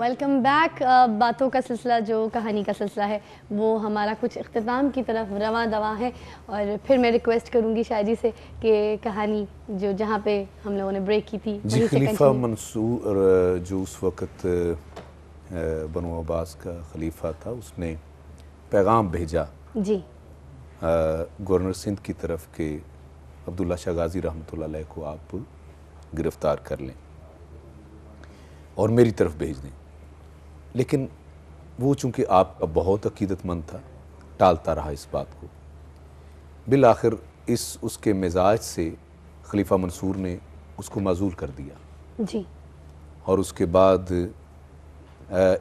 Welcome back. باتوں کا سلسلہ جو کہانی کا سلسلہ ہے وہ ہمارا کچھ اختتام کی طرف رواں دواں ہے, اور پھر میں ریکویسٹ کروں گی شاہ جی سے کہ کہانی جو جہاں پہ ہم لوگوں نے بریک کی تھی جی, خلیفہ منصور جو اس وقت بنو عباس کا خلیفہ تھا, اس نے پیغام بھیجا جی گورنر سندھ کی طرف کہ عبداللہ شاہ غازی رحمۃ اللہ علیہ کو آپ گرفتار کر لیں اور میری طرف بھیج دیں. لیکن وہ چونکہ آپ کا بہت عقیدت مند تھا, ٹالتا رہا اس بات کو. بالآخر اس کے مزاج سے خلیفہ منصور نے اس کو معزول کر دیا جی, اور اس کے بعد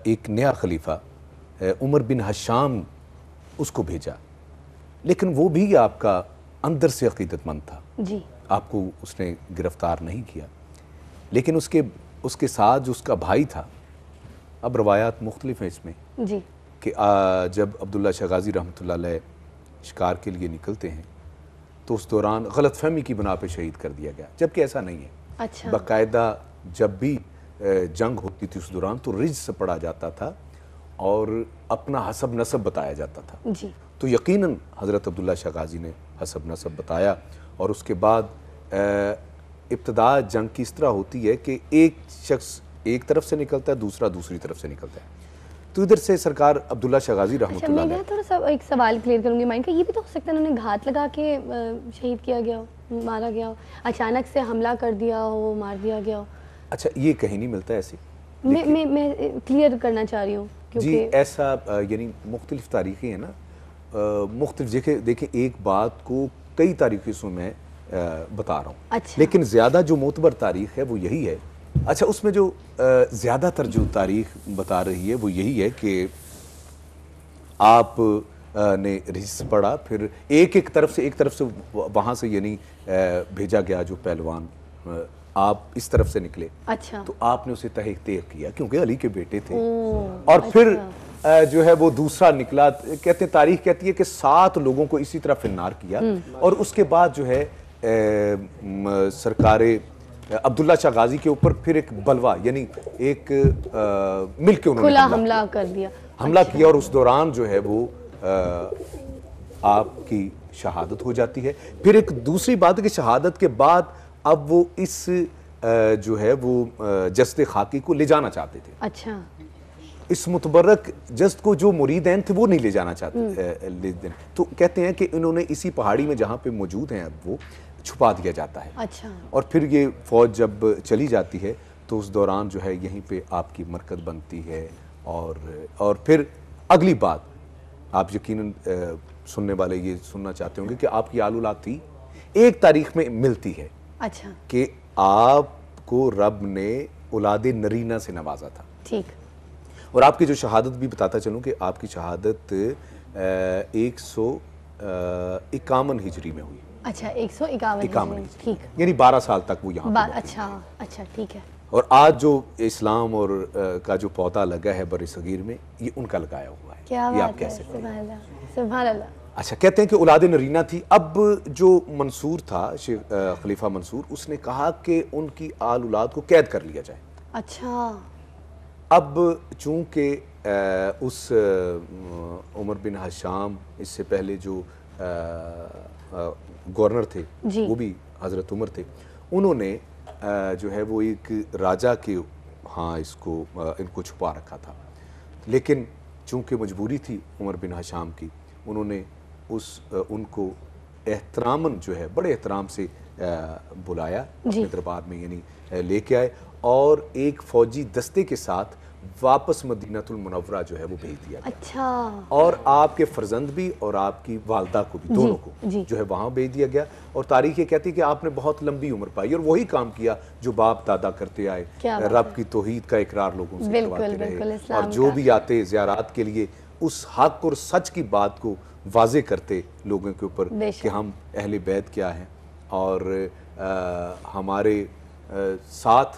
ایک نیا خلیفہ عمر بن ہشام اس کو بھیجا. لیکن وہ بھی آپ کا اندر سے عقیدت مند تھا, جی آپ کو اس نے گرفتار نہیں کیا. لیکن اس کے ساتھ جو اس کا بھائی تھا, اب روایات مختلف ہیں اس میں جی کہ جب عبداللہ شاہ غازی رحمۃ اللہ علیہ شکار کے لیے نکلتے ہیں تو اس دوران غلط فہمی کی بنا پہ شہید کر دیا گیا, جبکہ ایسا نہیں ہے. اچھا, باقاعدہ جب بھی جنگ ہوتی تھی اس دوران تو رجز پڑھا جاتا تھا اور اپنا حسب نسب بتایا جاتا تھا. جی تو یقیناً حضرت عبداللہ شاہ غازی نے حسب نسب بتایا, اور اس کے بعد ابتدا جنگ کی اس طرح ہوتی ہے کہ ایک شخص ایک طرف سے نکلتا ہے, دوسرا دوسری طرف سے نکلتا ہے. تو ادھر سے سرکار عبداللہ شاہ غازی رحمۃ اللہ علیہ. میں تھوڑا سا ایک سوال کلیئر کروں گی مائنڈ کا, یہ بھی تو ہو سکتا ہے انہوں نے گھات لگا کے شہید کیا گیا ہو, مارا گیا ہو, اچانک سے حملہ کر دیا ہو, مار دیا گیا ہو. اچھا, یہ کہیں نہیں ملتا ایسے. میں کلیئر کرنا چاہ رہی ہوں جی, ایسا یعنی مختلف تاریخیں ہیں نا, مختلف دیکھیں ایک بات کو کئی تاریخی سے میں بتا رہا ہوں. اچھا, لیکن زیادہ جو معتبر تاریخ ہے وہ یہی ہے. اچھا, اس میں جو زیادہ تر جو تاریخ بتا رہی ہے وہ یہی ہے کہ آپ نے رجز پڑھا, پھر ایک طرف سے وہاں سے یعنی بھیجا گیا جو پہلوان, آپ اس طرف سے نکلے. اچھا, تو آپ نے اسے تحقیق کیا کیونکہ علی کے بیٹے تھے, اور پھر جو ہے وہ دوسرا نکلا. کہتے ہیں تاریخ کہتی ہے کہ 7 لوگوں کو اسی طرح فنار کیا, اور اس کے بعد جو ہے سرکار عبداللہ شاہ غازی کے اوپر پھر ایک بلوا یعنی ایک مل کے انہوں نے حملہ کر دیا, حملہ کیا, اور اس دوران جو ہے وہ آپ کی شہادت ہو جاتی ہے. پھر ایک دوسری بات ہے کہ شہادت کے بعد اب وہ اس جو ہے وہ جسد خاکی کو لے جانا چاہتے تھے. اچھا, اس متبرک جسد کو جو مریدین تھے وہ نہیں لے جانا چاہتے, تو کہتے ہیں کہ انہوں نے اسی پہاڑی میں جہاں پہ موجود ہیں اب وہ چھپا دیا جاتا ہے. اچھا, اور پھر یہ فوج جب چلی جاتی ہے تو اس دوران جو ہے یہیں پہ آپ کی مرکز بنتی ہے. اور پھر اگلی بات آپ یقیناً سننے والے یہ سننا چاہتے ہوں گے کہ آپ کی آل اولاد تھی, ایک تاریخ میں ملتی ہے اچھا کہ آپ کو رب نے اولاد نرینہ سے نوازا تھا. ٹھیک, اور آپ کی جو شہادت بھی بتاتا چلوں کہ آپ کی شہادت 151 ہجری میں ہوئی. اچھا, 151 ہجری, ٹھیک, یعنی 12 سال تک وہ یہاں پہ. اچھا ٹھیک ہے. اور آج جو اسلام اور کا جو پودا لگا ہے بر صغیر میں, یہ ان کا لگایا ہوا ہے. کیا یہ آپ بات کہہ ہے, سکتے ہیں. سبحان اللہ سبحان اللہ. اچھا, کہتے ہیں کہ اولاد نرینہ تھی. اب جو منصور تھا خلیفہ منصور, اس نے کہا کہ ان کی آل اولاد کو قید کر لیا جائے. اچھا, اب چونکہ اس عمر بن ہشام, اس سے پہلے جو گورنر تھے وہ بھی حضرت عمر تھے, انہوں نے جو ہے وہ ایک راجہ کے ہاں ان کو چھپا رکھا تھا. لیکن چونکہ مجبوری تھی عمر بن ہشام کی, انہوں نے ان کو احتراماً جو ہے بڑے احترام سے بلایا اپنے دربار میں, یعنی لے کے آئے, اور ایک فوجی دستے کے ساتھ واپس مدینہ المنورہ جو ہے وہ بھیج دیا گیا. اچھا, اور آپ کے فرزند بھی اور آپ کی والدہ کو بھی, دونوں کو جو ہے وہاں بھیج دیا گیا. اور تاریخ یہ کہتی ہے کہ آپ نے بہت لمبی عمر پائی اور وہی کام کیا جو باپ دادا کرتے آئے, رب کی توحید کا اقرار لوگوں سے کرواتے رہے, اور جو بھی آتے زیارات کے لیے اس حق اور سچ کی بات کو واضح کرتے لوگوں کے اوپر کہ ہم اہل بیت کیا ہیں, اور ہمارے ساتھ